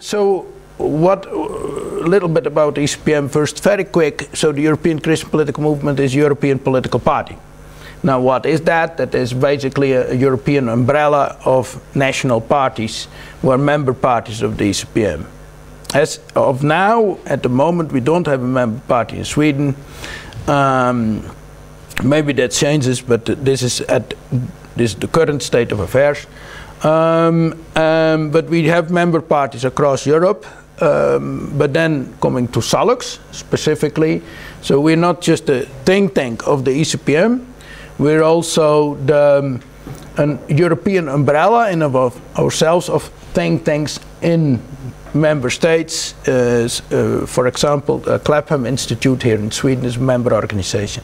So, a little bit about ECPM first, very quick. So the European Christian Political Movement is a European political party. Now what is that? That is basically a European umbrella of national parties who are member parties of the ECPM. As of now, at the moment, we don't have a member party in Sweden. Maybe that changes, but this is the current state of affairs. But we have member parties across Europe, but then coming to SALUX specifically, so we're not just a think tank of the ECPM, we're also an European umbrella in of ourselves of think tanks in member states. For example, the Clapham Institute here in Sweden is a member organization.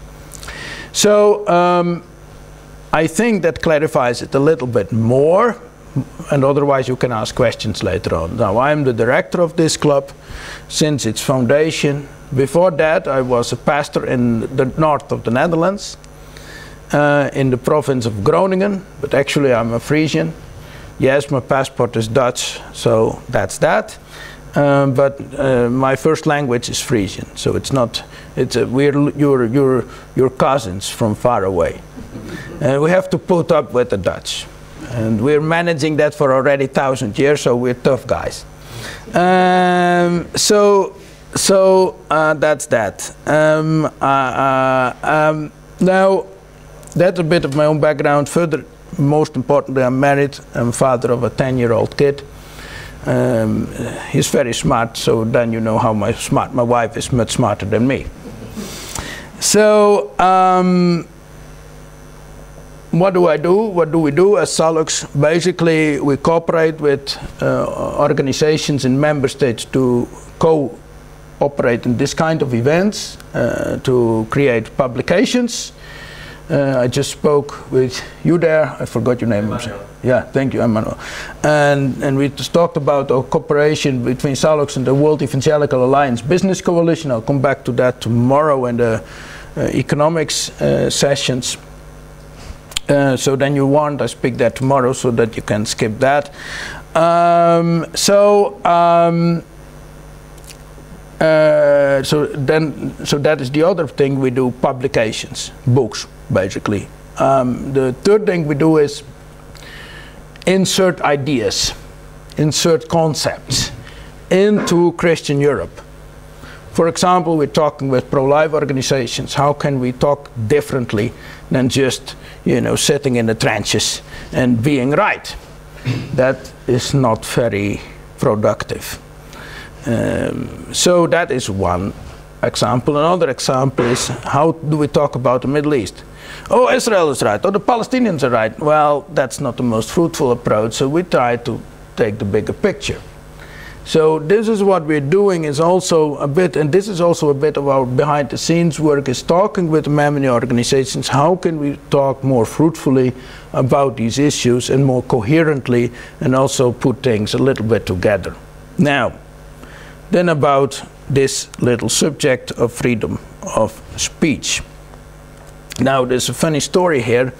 So I think that clarifies it a little bit more. And otherwise you can ask questions later on. Now I'm the director of this club since its foundation. Before that I was a pastor in the north of the Netherlands, in the province of Groningen, but actually I'm a Frisian. Yes, my passport is Dutch, so that's that. But my first language is Frisian, so it's not. You're cousins from far away, and we have to put up with the Dutch. And we're managing that for already 1,000 years, so we're tough guys. So that's that. Now, that's a bit of my own background. Further, most importantly, I'm married. I'm father of a 10-year-old kid. He's very smart, so then you know how smart my wife is, much smarter than me. So, what do I do? What do we do as SALUX? Basically, we cooperate with organizations in member states to cooperate in this kind of events, to create publications. I just spoke with you there. I forgot your name. Emmanuel. Yeah, thank you, Emmanuel. And we just talked about our cooperation between SALUX and the World Evangelical Alliance Business Coalition. I'll come back to that tomorrow in the economics sessions. So then you want, I speak that tomorrow so that you can skip that. So that is the other thing we do, publications, books, basically. The third thing we do is insert ideas, insert concepts into Christian Europe. For example, we're talking with pro-life organizations. How can we talk differently than just, you know, sitting in the trenches and being right? That is not very productive. So that is one example. Another example is, how do we talk about the Middle East? Oh, Israel is right, or the Palestinians are right. Well, that's not the most fruitful approach, so we try to take the bigger picture. So this is what we're doing, is also a bit, and this is also a bit of our behind-the-scenes work, is talking with many organizations. How can we talk more fruitfully about these issues and more coherently, and also put things a little bit together. Now, then about this little subject of freedom of speech. Now there's a funny story here,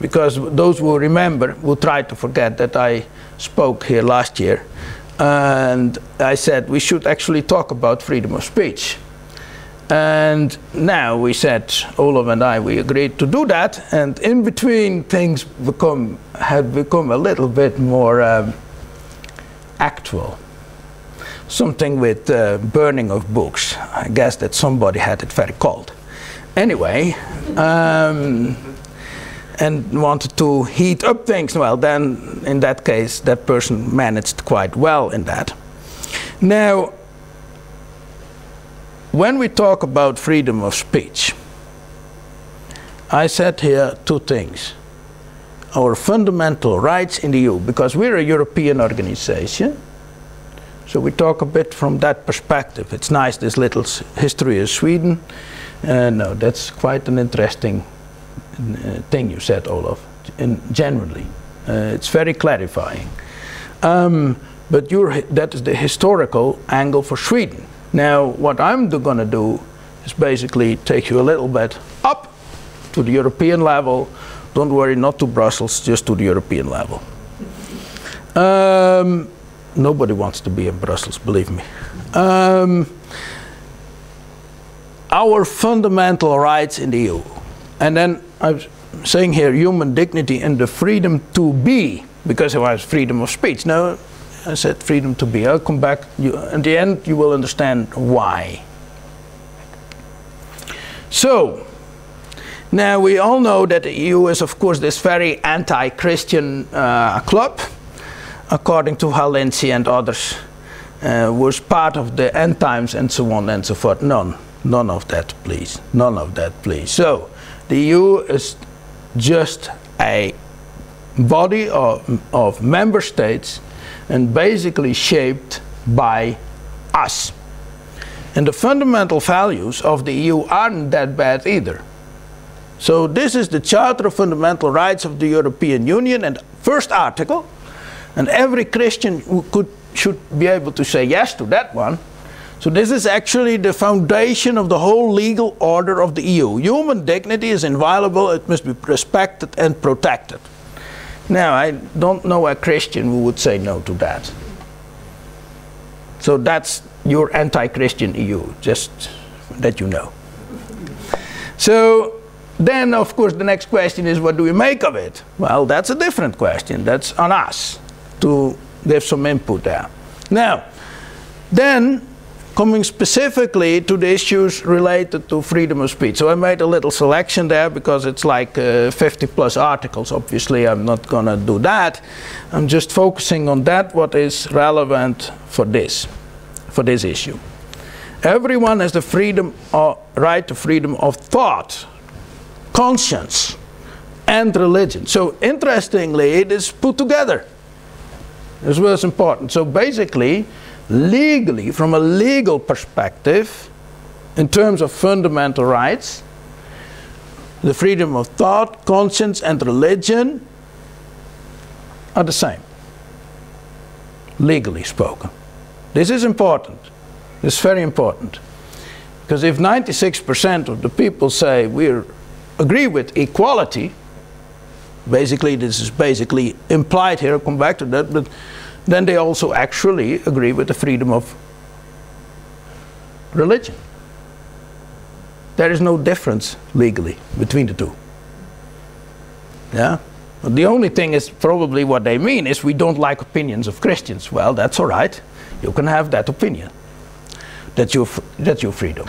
because those who remember will try to forget that I spoke here last year. And I said we should actually talk about freedom of speech. And now we said, Olaf and I, we agreed to do that. And in between, things have become a little bit more actual. Something with burning of books. I guess that somebody had it very cold. Anyway, and wanted to heat up things. Well, then in that case that person managed quite well in that. Now, when we talk about freedom of speech, I said here two things. Our fundamental rights in the EU, because we're a European organization, so we talk a bit from that perspective. It's nice, this little history of Sweden. No, that's quite an interesting thing you said, Olaf, generally. It's very clarifying. But that is the historical angle for Sweden. Now, what I'm going to do is basically take you a little bit up to the European level. Don't worry, not to Brussels, just to the European level. nobody wants to be in Brussels, believe me. Our fundamental rights in the EU. And then I'm saying here human dignity and the freedom to be, because it was freedom of speech. No, I said freedom to be. I'll come back. In the end, you will understand why. So, now we all know that the EU is, of course, this very anti-Christian club, according to Halensi and others, was part of the end times and so on and so forth. None of that, please. None of that, please. So, the EU is just a body of member states and basically shaped by us. And the fundamental values of the EU aren't that bad either. So this is the Charter of Fundamental Rights of the European Union, and first article, and every Christian who should be able to say yes to that one. So this is actually the foundation of the whole legal order of the EU. Human dignity is inviolable, it must be respected and protected. Now, I don't know a Christian who would say no to that. So that's your anti-Christian EU, just that you know. So then, of course, the next question is, what do we make of it? Well, that's a different question. That's on us to give some input there. Now, then, coming specifically to the issues related to freedom of speech. So I made a little selection there because it's like 50 plus articles. Obviously, I'm not going to do that. I'm just focusing on that, what is relevant for this issue. Everyone has the freedom or right to freedom of thought, conscience, and religion. So interestingly, it is put together. This was important. So basically, legally, from a legal perspective, in terms of fundamental rights, the freedom of thought, conscience, and religion are the same, legally spoken. This is important. This is very important. Because if 96% of the people say we agree with equality, basically this is basically implied here, I'll come back to that, but then they also actually agree with the freedom of religion. There is no difference legally between the two. Yeah? But the only thing is probably what they mean is we don't like opinions of Christians. Well, that's all right. You can have that opinion. That's your freedom.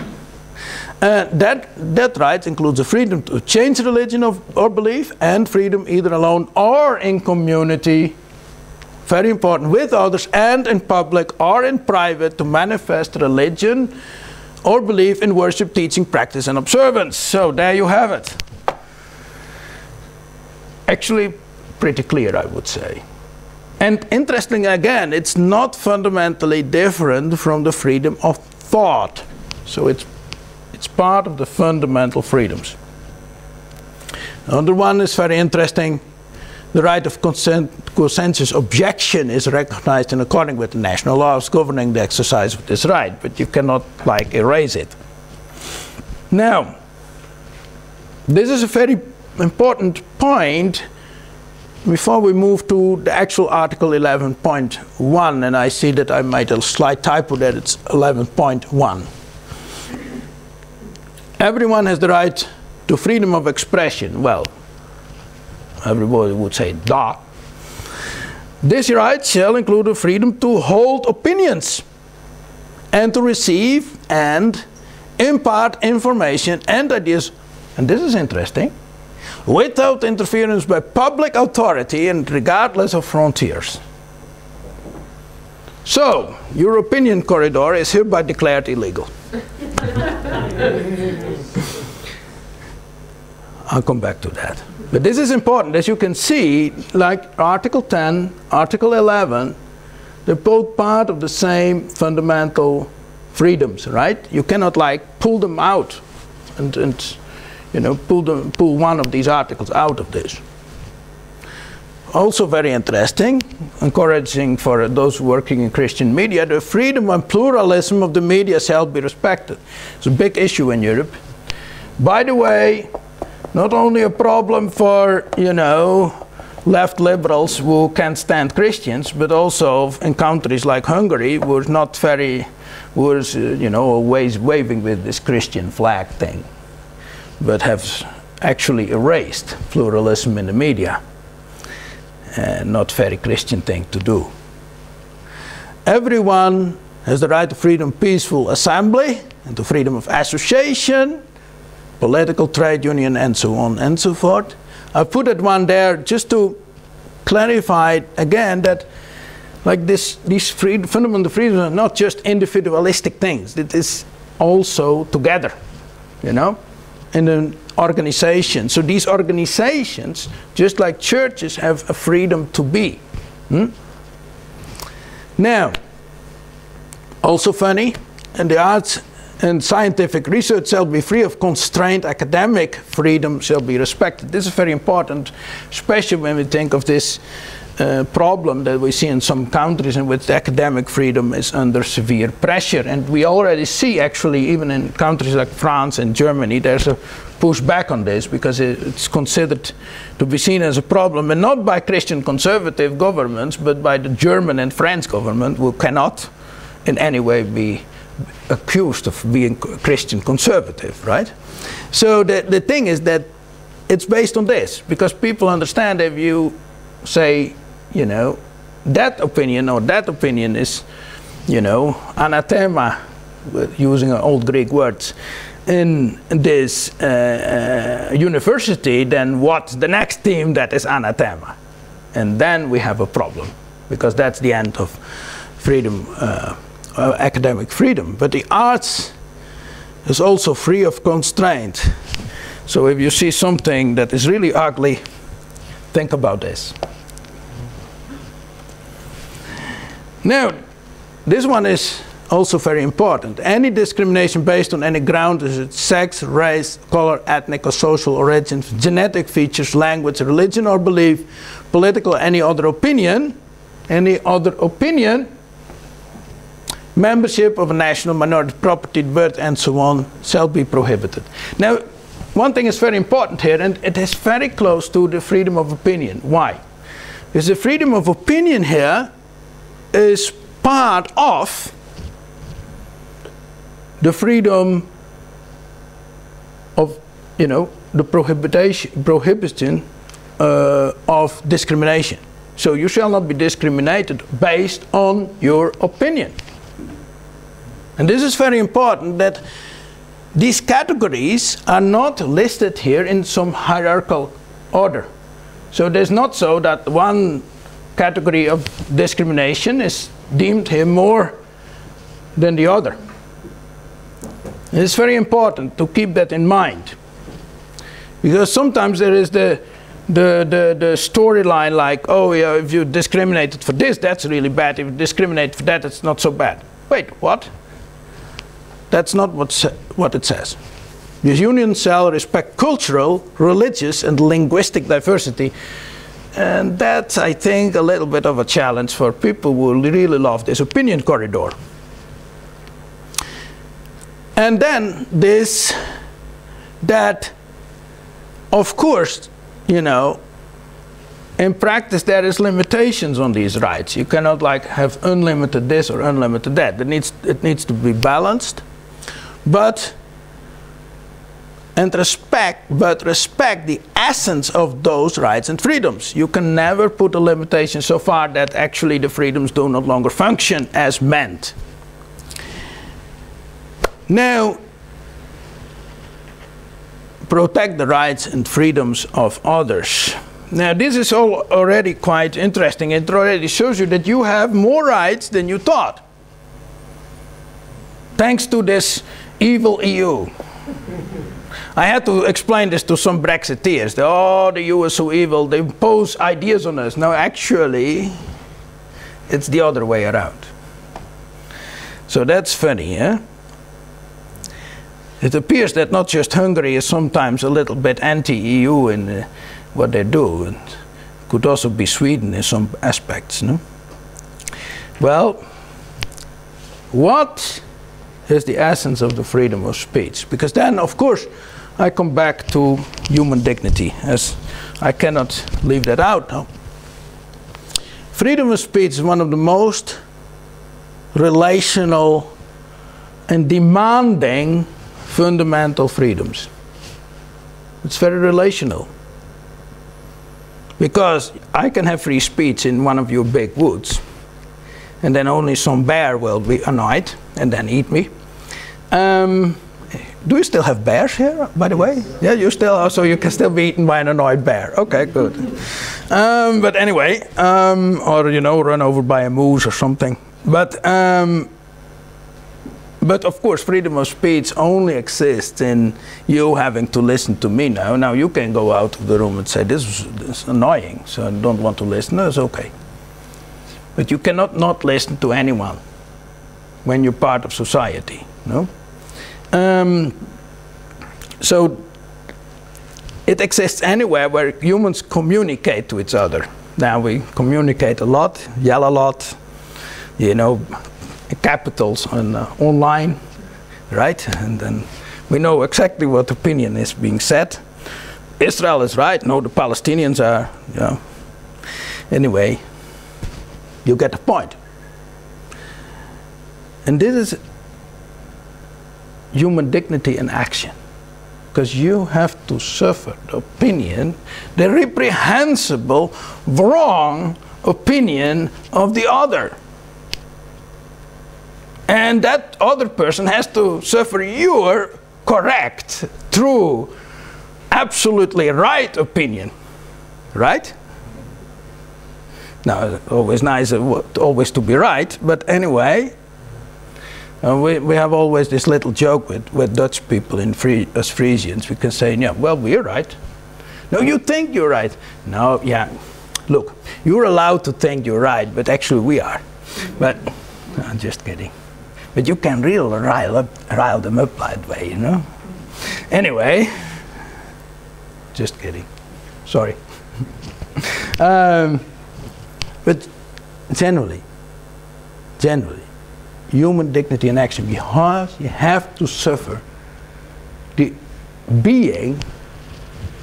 That right includes the freedom to change religion or belief, and freedom either alone or in community, very important, with others and in public or in private, to manifest religion or belief in worship, teaching, practice, and observance. So there you have it. Actually, pretty clear, I would say. And interesting again, it's not fundamentally different from the freedom of thought. So it's part of the fundamental freedoms. Another one is very interesting. The right of consensus objection is recognized in accordance with the national laws governing the exercise of this right, but you cannot like erase it. Now, this is a very important point before we move to the actual Article 11.1, and I see that I made a slight typo that it's 11.1. Everyone has the right to freedom of expression. Well, everybody would say, duh. This right shall include the freedom to hold opinions and to receive and impart information and ideas, and this is interesting, without interference by public authority and regardless of frontiers. So, your opinion corridor is hereby declared illegal. I'll come back to that. But this is important. As you can see, like Article 10, Article 11, they're both part of the same fundamental freedoms, right? You cannot like pull them out and you know, pull one of these articles out of this. Also very interesting, encouraging for those working in Christian media, the freedom and pluralism of the media shall be respected. It's a big issue in Europe. By the way, not only a problem for, you know, left liberals who can't stand Christians, but also in countries like Hungary was not very, was always waving with this Christian flag thing, but have actually erased pluralism in the media. Not very Christian thing to do. Everyone has the right to freedom, peaceful assembly, and to freedom of association, political trade union, and so on and so forth. I put that one there just to clarify again that like these fundamental freedoms are not just individualistic things. It is also together, in an organization. So these organizations, just like churches, have a freedom to be. Now, also funny, and the arts and scientific research shall be free of constraint, academic freedom shall be respected. This is very important, especially when we think of this problem that we see in some countries in which the academic freedom is under severe pressure. And we already see, actually, even in countries like France and Germany, there's a pushback on this because it's considered to be seen as a problem, and not by Christian conservative governments, but by the German and French government, who cannot in any way be accused of being Christian conservative, right? So the thing is that it's based on this, because people understand if you say, that opinion or that opinion is, anathema, using old Greek words, in this university, then what's the next theme that is anathema? And then we have a problem, because that's the end of freedom, academic freedom. But the arts is also free of constraint. So if you see something that is really ugly, think about this. Now, this one is also very important. Any discrimination based on any ground, is it sex, race, color, ethnic or social origin, genetic features, language, religion or belief, political or any other opinion, membership of a national minority, property, birth, and so on, shall be prohibited. Now, one thing is very important here, and it is very close to the freedom of opinion. Why? Because the freedom of opinion here is part of the freedom of, the prohibition of discrimination. So you shall not be discriminated based on your opinion. And this is very important, that these categories are not listed here in some hierarchical order. So there's not so that one category of discrimination is deemed here more than the other. It's very important to keep that in mind, because sometimes there is the storyline like, oh yeah, if you discriminated for this, that's really bad. If you discriminate for that, it's not so bad. Wait, what? That's not what it says. This union shall respect cultural, religious, and linguistic diversity. And that's, I think, a little bit of a challenge for people who really love this opinion corridor. And then that of course, in practice there is limitations on these rights. You cannot have unlimited this or unlimited that. It needs to be balanced, but respect the essence of those rights and freedoms. You can never put a limitation so far that actually the freedoms do not longer function as meant. Now, protect the rights and freedoms of others. Now, this is all already quite interesting. It already shows you that you have more rights than you thought, thanks to this evil EU. I had to explain this to some Brexiteers. Oh, the EU is so evil, they impose ideas on us. No, actually, it's the other way around. So that's funny, eh? It appears that not just Hungary is sometimes a little bit anti-EU in what they do. It could also be Sweden in some aspects, no? Well, what is the essence of the freedom of speech? Because then, of course, I come back to human dignity, as I cannot leave that out now. Freedom of speech is one of the most relational and demanding fundamental freedoms. It's very relational. Because I can have free speech in one of your big woods, and then only some bear will be annoyed and then eat me. Do you still have bears here, by the way? Yeah, you still, so you can still be eaten by an annoyed bear. Okay, good. But anyway, or you know, run over by a moose or something. But of course, freedom of speech only exists in you having to listen to me now. Now you can go out of the room and say, this is annoying, so I don't want to listen. That's okay. But you cannot not listen to anyone when you're part of society, no? So it exists anywhere where humans communicate to each other. Now we communicate a lot, yell a lot, you know, capitals on online, right? And then we know exactly what opinion is being said. Israel is right, no, the Palestinians are, you know. Anyway, you get the point. And this is human dignity in action. Because you have to suffer the opinion, the reprehensible, wrong opinion of the other. And that other person has to suffer your correct, true, absolutely right opinion. Right? Now, always nice always to be right, but anyway, we have always this little joke with Dutch people as Frisians. We can say, yeah, well, we're right. No, you think you're right. No, yeah, look, you're allowed to think you're right, but actually we are. But, I'm just kidding. But you can really rile them up that way, you know. Anyway, just kidding. Sorry. But generally, human dignity in action, because you have to suffer the being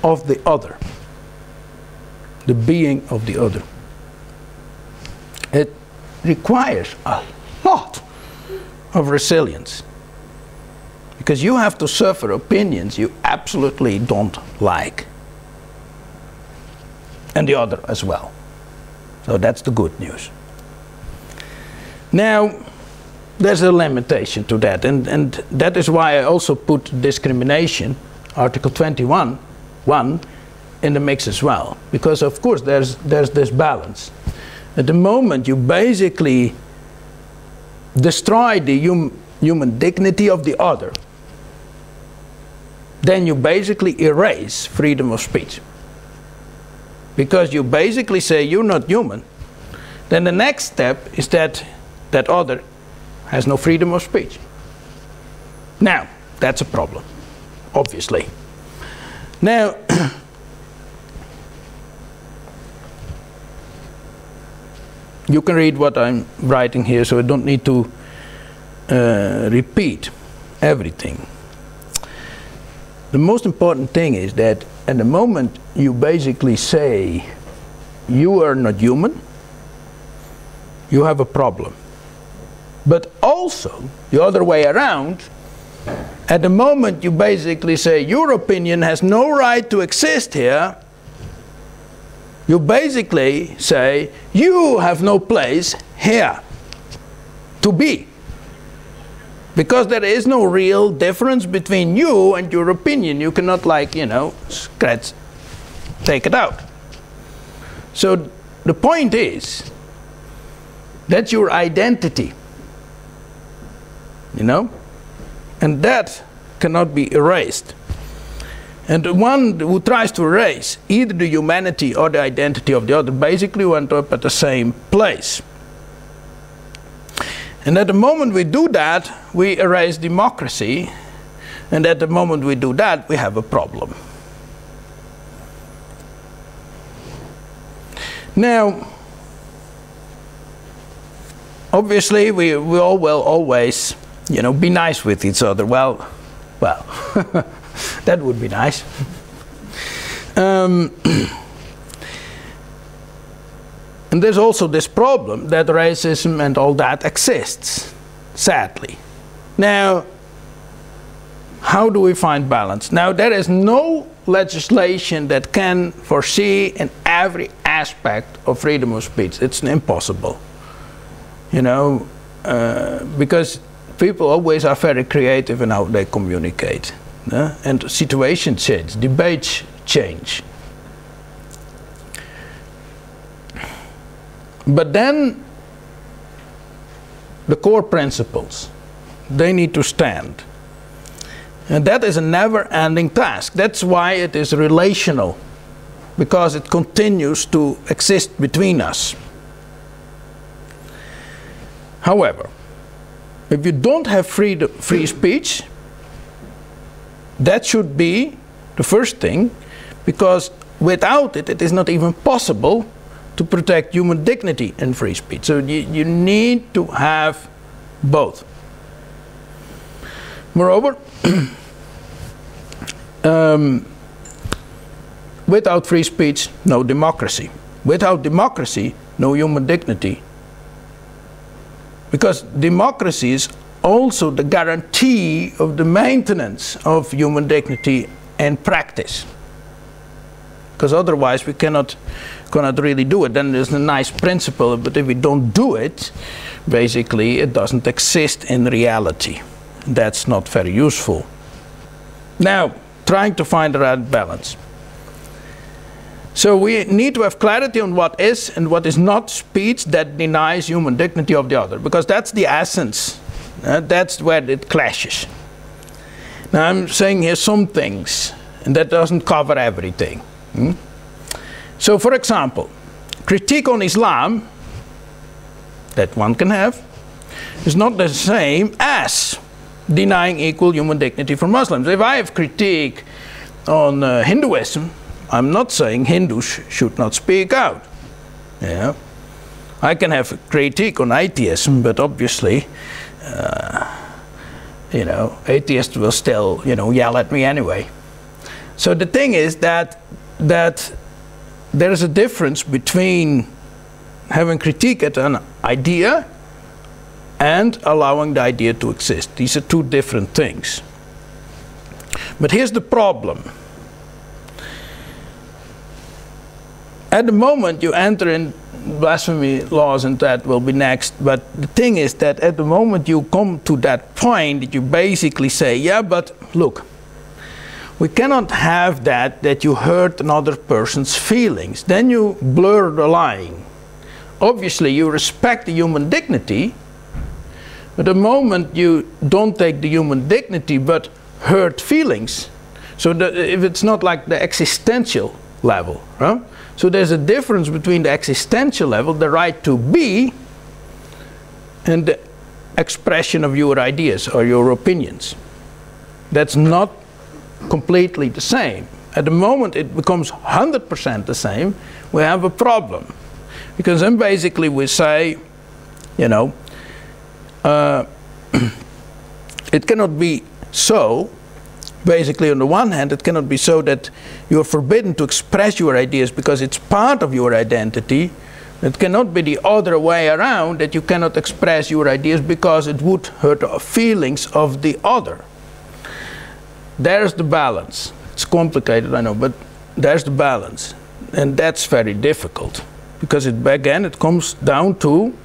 of the other. The being of the other. It requires a lot of resilience. Because you have to suffer opinions you absolutely don't like. And the other as well. So that's the good news. Now, there's a limitation to that, and that is why I also put discrimination, Article 21(1), in the mix as well. Because of course there's this balance. At the moment you basically destroy the human dignity of the other, then you basically erase freedom of speech. Because you basically say you're not human, then the next step is that that other has no freedom of speech. Now, that's a problem, obviously. Now, you can read what I'm writing here, so I don't need to repeat everything. The most important thing is that at the moment you basically say you are not human, you have a problem. But also, the other way around, at the moment you basically say your opinion has no right to exist here, you basically say you have no place here to be. Because there is no real difference between you and your opinion. You cannot, like, you know, take it out. So the point is, that's your identity. You know? And that cannot be erased. And the one who tries to erase either the humanity or the identity of the other basically went up at the same place. And at the moment we do that, we erase democracy. And at the moment we do that, we have a problem. Now, obviously we all will always, you know, be nice with each other. Well, That would be nice. And there's also this problem that racism and all that exists, sadly. Now, how do we find balance? Now, there is no legislation that can foresee in every aspect of freedom of speech. It's impossible. You know, because people always are very creative in how they communicate. And situations change, debates change. But then the core principles, they need to stand. And that is a never-ending task. That's why it is relational, because it continues to exist between us. However, if you don't have free speech, that should be the first thing, because without it, it is not even possible to protect human dignity and free speech. So you need to have both. Moreover, without free speech, no democracy. Without democracy, no human dignity. Because democracy is also the guarantee of the maintenance of human dignity and practice. Because otherwise we cannot really do it. Then there's a nice principle, but if we don't do it, basically it doesn't exist in reality. That's not very useful. Now, trying to find the right balance. So we need to have clarity on what is and what is not speech that denies human dignity of the other, because that's the essence. That's where it clashes. Now I'm saying here some things, and that doesn't cover everything. So for example, critique on Islam, that one can have, is not the same as denying equal human dignity for Muslims. If I have critique on Hinduism, I'm not saying Hindus should not speak out. Yeah, I can have a critique on atheism, but obviously, you know, atheists will still, you know, yell at me anyway. So the thing is that there is a difference between having critique at an idea and allowing the idea to exist. These are two different things. But here's the problem. At the moment you enter in blasphemy laws, and that will be next, but the thing is that at the moment you come to that point that you basically say, yeah, but look, we cannot have that you hurt another person's feelings. Then you blur the line. Obviously you respect the human dignity, but the moment you don't take the human dignity but hurt feelings, so if it's not like the existential level, right? So there's a difference between the existential level, the right to be, and the expression of your ideas or your opinions. That's not completely the same. At the moment it becomes 100% the same, we have a problem. Because then basically we say, you know, it cannot be so. Basically, on the one hand, it cannot be so that you are forbidden to express your ideas because it's part of your identity. It cannot be the other way around, that you cannot express your ideas because it would hurt the feelings of the other. There's the balance. It's complicated, I know, but there's the balance. And that's very difficult. Because again, it comes down to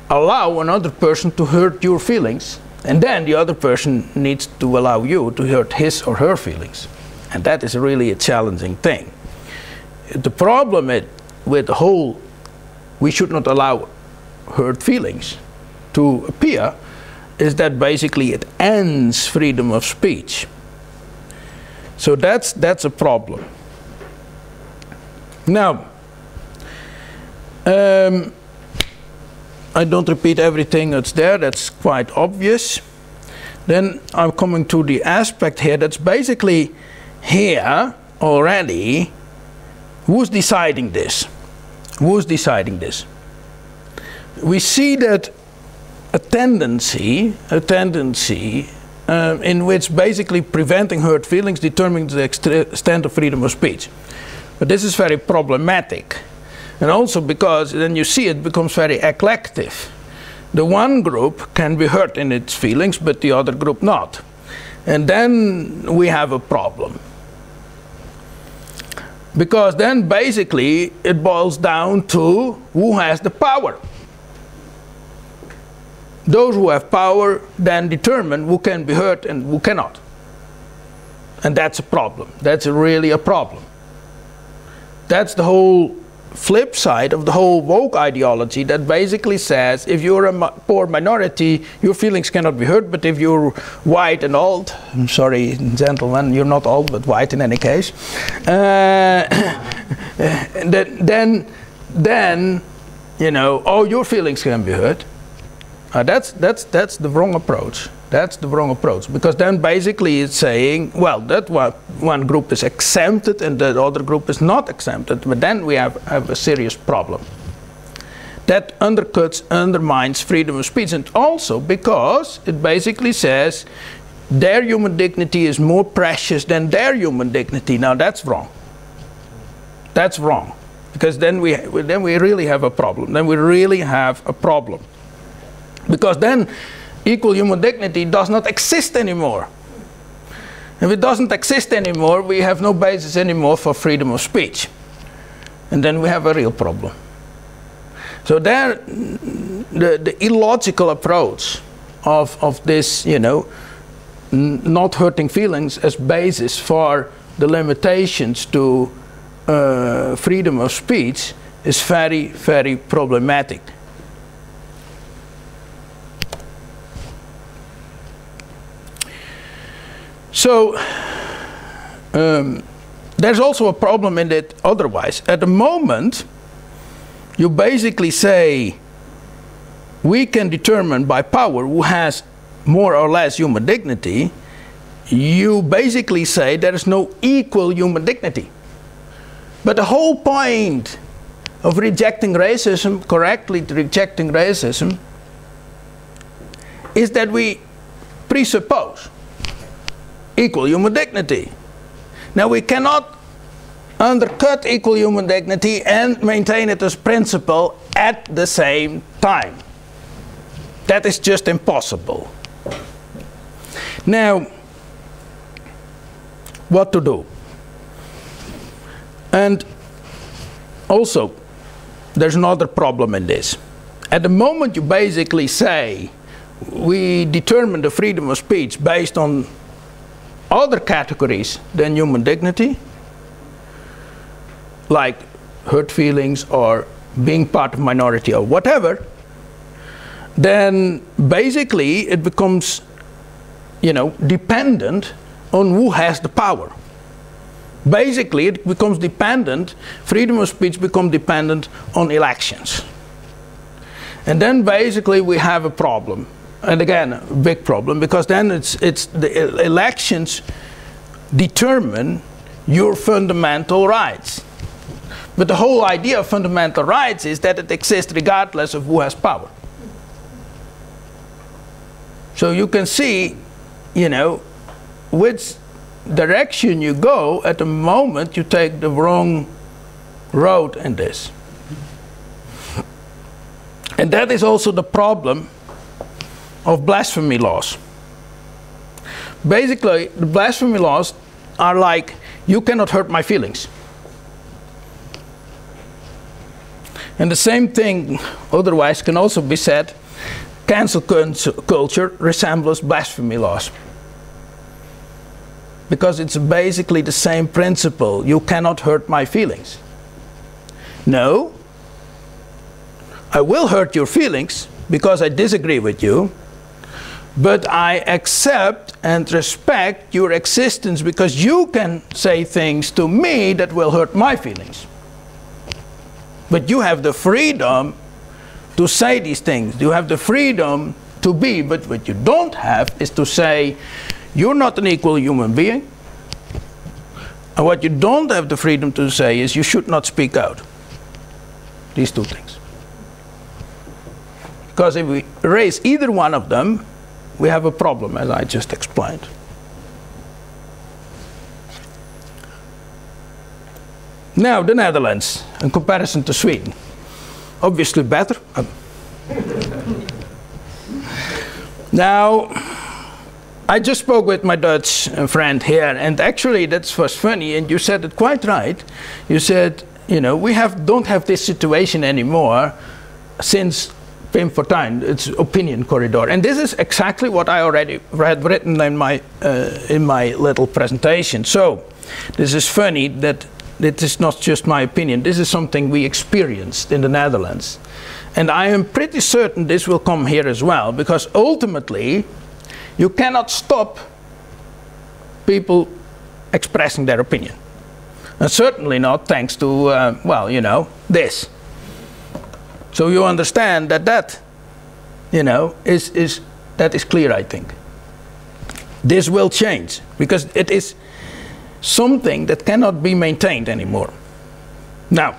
allow another person to hurt your feelings. And then the other person needs to allow you to hurt his or her feelings. And that is really a challenging thing. The problem with the whole, we should not allow hurt feelings to appear, is that basically it ends freedom of speech. So that's a problem. Now, I don't repeat everything that's there, that's quite obvious. Then I'm coming to the aspect here that's basically here already. Who's deciding this? Who's deciding this? We see that a tendency in which basically preventing hurt feelings determines the extent of freedom of speech. But this is very problematic. And also because then you see it becomes very eclectic. The one group can be hurt in its feelings, but the other group not. And then we have a problem. Because then basically it boils down to who has the power. Those who have power then determine who can be hurt and who cannot. And that's a problem. That's really a problem. That's the whole flip side of the whole woke ideology that basically says if you're a poor minority, your feelings cannot be hurt, but if you're white and old, I'm sorry gentlemen, you're not old but white in any case, then you know, oh, your feelings can be hurt. That's the wrong approach. That's the wrong approach, because then basically it's saying, well, that one group is exempted and the other group is not exempted, but then we have a serious problem. That undermines freedom of speech, and also because it basically says their human dignity is more precious than their human dignity. Now that's wrong. That's wrong, because then we really have a problem. Then we really have a problem, because then equal human dignity does not exist anymore. If it doesn't exist anymore, we have no basis anymore for freedom of speech. And then we have a real problem. So there, the illogical approach of this, you know, not hurting feelings as basis for the limitations to freedom of speech is very, very problematic. So there's also a problem in that otherwise. At the moment, you basically say we can determine by power who has more or less human dignity. You basically say there is no equal human dignity. But the whole point of rejecting racism, correctly rejecting racism, is that we presuppose equal human dignity. Now we cannot undercut equal human dignity and maintain it as principle at the same time. That is just impossible. Now, what to do? And also, there's another problem in this. At the moment you basically say we determine the freedom of speech based on other categories than human dignity, like hurt feelings or being part of minority or whatever, then basically it becomes, you know, dependent on who has the power. Basically it becomes dependent, freedom of speech becomes dependent on elections. And then basically we have a problem. And again, a big problem, because then it's the elections determine your fundamental rights. But the whole idea of fundamental rights is that it exists regardless of who has power. So you can see, you know, which direction you go at the moment you take the wrong road in this. And that is also the problem of blasphemy laws. Basically, the blasphemy laws are like, you cannot hurt my feelings. And the same thing otherwise can also be said, cancel culture resembles blasphemy laws. Because it's basically the same principle, you cannot hurt my feelings. No, I will hurt your feelings because I disagree with you, but I accept and respect your existence because you can say things to me that will hurt my feelings. But you have the freedom to say these things. You have the freedom to be, but what you don't have is to say, you're not an equal human being. And what you don't have the freedom to say is, you should not speak out. These two things. Because if we erase either one of them, we have a problem, as I just explained. Now, the Netherlands, in comparison to Sweden. Obviously better. Now, I just spoke with my Dutch friend here, and actually that was funny, and you said it quite right. You said, you know, we don't have this situation anymore since Pim Fortuyn, it's opinion corridor. And this is exactly what I already had written in my little presentation. So, this is funny that it is not just my opinion. This is something we experienced in the Netherlands. And I am pretty certain this will come here as well, because ultimately you cannot stop people expressing their opinion. And certainly not thanks to, well, you know, this. So you understand that, you know, that is clear, I think. This will change, because it is something that cannot be maintained anymore. Now,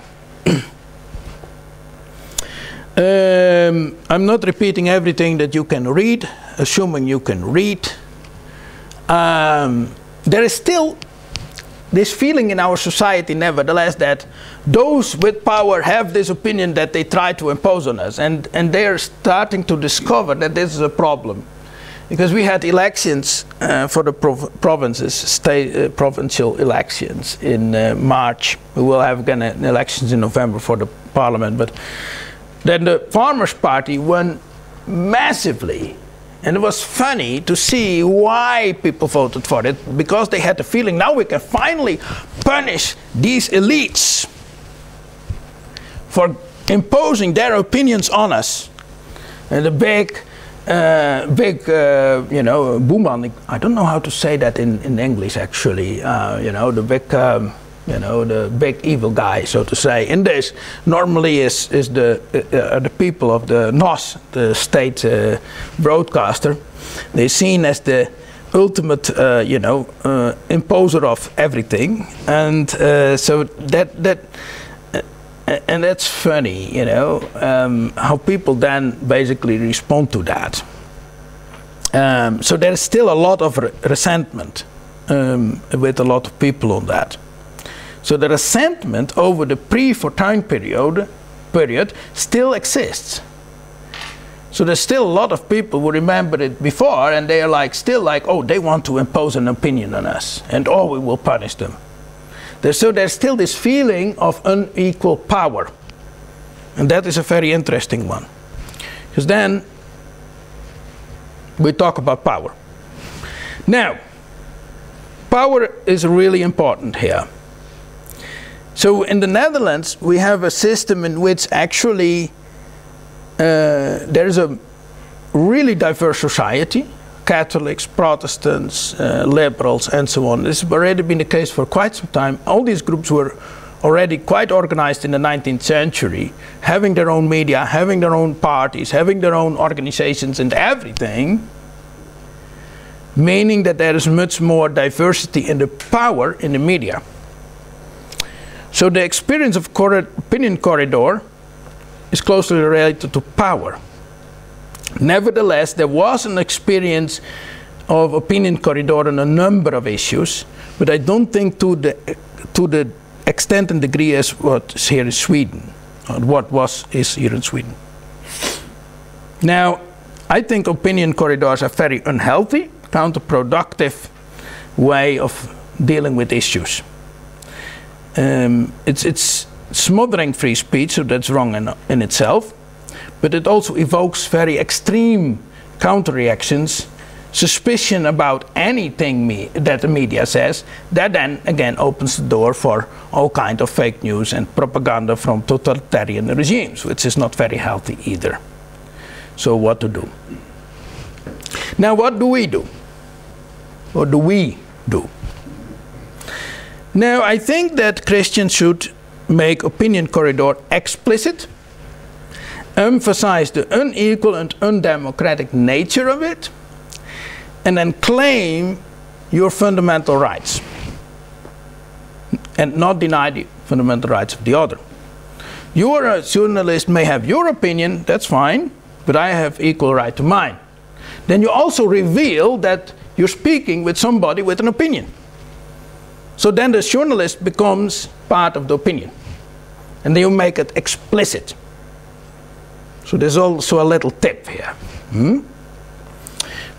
I'm not repeating everything that you can read, assuming you can read. There is still this feeling in our society, nevertheless, that those with power have this opinion that they try to impose on us, and they are starting to discover that this is a problem. Because we had elections for the provinces, provincial elections in March. We will have again elections in November for the parliament. But then the Farmers' Party won massively. And it was funny to see why people voted for it. Because they had the feeling, now we can finally punish these elites for imposing their opinions on us. And the big you know, boeman, I don't know how to say that in English actually, you know, the big, you know, the big evil guy, so to say. In this, normally is the people of the NOS, the state broadcaster. They're seen as the ultimate, you know, imposer of everything, and so and that's funny, you know, how people then basically respond to that. So there's still a lot of resentment with a lot of people on that. So the resentment over the pre-Fortuyn period still exists. So there's still a lot of people who remember it before, and they are like still like, oh, they want to impose an opinion on us, and oh, we will punish them. So there's still this feeling of unequal power. And that is a very interesting one. Because then we talk about power. Now, power is really important here. So in the Netherlands, we have a system in which actually there is a really diverse society. Catholics, Protestants, liberals, and so on. This has already been the case for quite some time. All these groups were already quite organized in the 19th century, having their own media, having their own parties, having their own organizations and everything, meaning that there is much more diversity in the power in the media. So the experience of opinion corridor is closely related to power. Nevertheless, there was an experience of opinion corridor on a number of issues, but I don't think to the extent and degree as what is here in Sweden, or what is here in Sweden. Now, I think opinion corridors are very unhealthy, counterproductive way of dealing with issues. It's smothering free speech, so that's wrong in itself. But it also evokes very extreme counter-reactions, suspicion about anything that the media says, that then again opens the door for all kinds of fake news and propaganda from totalitarian regimes, which is not very healthy either. So what to do? Now what do we do? What do we do? Now I think that Christians should make opinion corridor explicit, emphasize the unequal and undemocratic nature of it, and then claim your fundamental rights and not deny the fundamental rights of the other. You are a journalist, may have your opinion, that's fine, but I have equal right to mine. then you also reveal that you're speaking with somebody with an opinion. So then the journalist becomes part of the opinion. And then you make it explicit. So there's also a little tip here.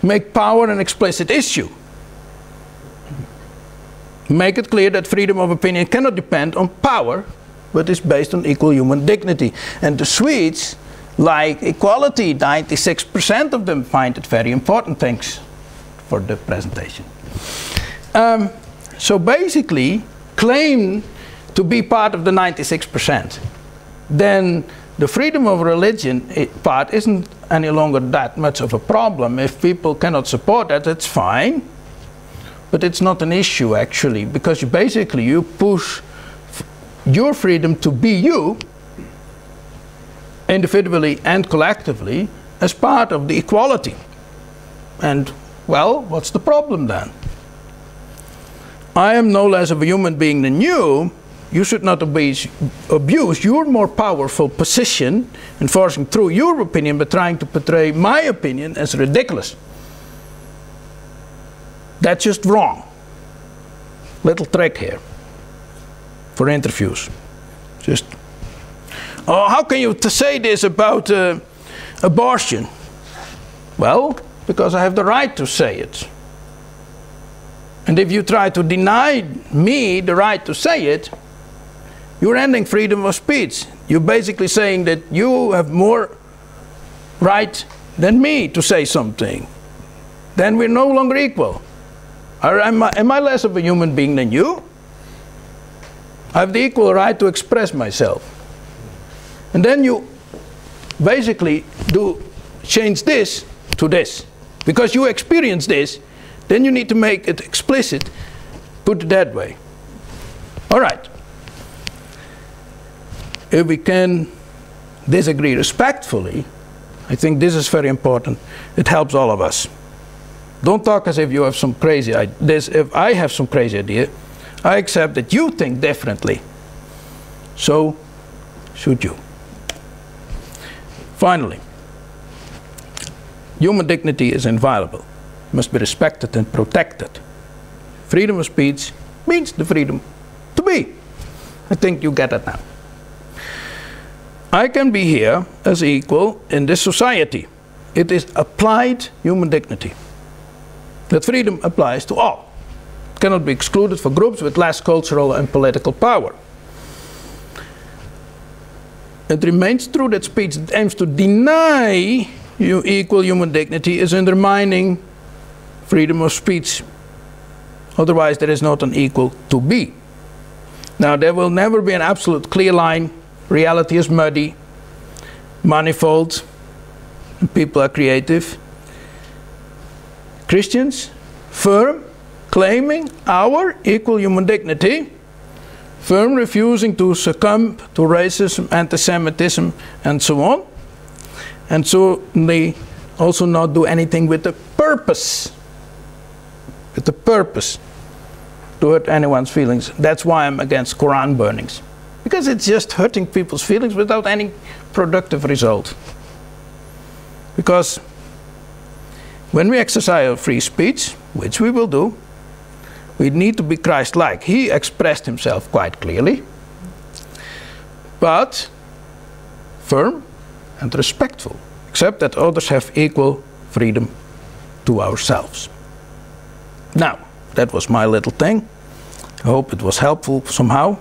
Make power an explicit issue. Make it clear that freedom of opinion cannot depend on power, but is based on equal human dignity. And the Swedes like equality. 96% of them find it very important. Thanks for the presentation. So basically, claim to be part of the 96%. Then the freedom of religion part isn't any longer that much of a problem. If people cannot support that, that's fine. But it's not an issue actually, because you push your freedom to be you, individually and collectively, as part of the equality. And, well, what's the problem then? I am no less of a human being than you. You should not abuse your more powerful position in forcing through your opinion, but trying to portray my opinion as ridiculous. That's just wrong. Little trick here for interviews. Just, oh, how can you say this about abortion? Well, because I have the right to say it. And if you try to deny me the right to say it, you're ending freedom of speech. You're basically saying that you have more right than me to say something. Then we're no longer equal. Am I less of a human being than you? I have the equal right to express myself. And then you basically change this to this. Because you experience this, then you need to make it explicit, put it that way. All right. If we can disagree respectfully, I think this is very important. It helps all of us. Don't talk as if you have some crazy idea. If I have some crazy idea, I accept that you think differently. So should you. Finally, human dignity is inviolable, must be respected and protected. Freedom of speech means the freedom to be. I think you get it now. I can be here as equal in this society. It is applied human dignity. That freedom applies to all. It cannot be excluded for groups with less cultural and political power. It remains true that speech that aims to deny equal human dignity is undermining freedom of speech. Otherwise, there is not an equal to be. Now, there will never be an absolute clear line. Reality is muddy, manifold, and people are creative. Christians, firm, claiming our equal human dignity, firm refusing to succumb to racism, anti-Semitism, and so on, and certainly also not do anything with the purpose to hurt anyone's feelings. That's why I'm against Quran burnings, because it's just hurting people's feelings without any productive result. Because when we exercise our free speech, which we will do, we need to be Christ-like. He expressed himself quite clearly, but firm and respectful, except that others have equal freedom to ourselves. Now, that was my little thing. I hope it was helpful somehow.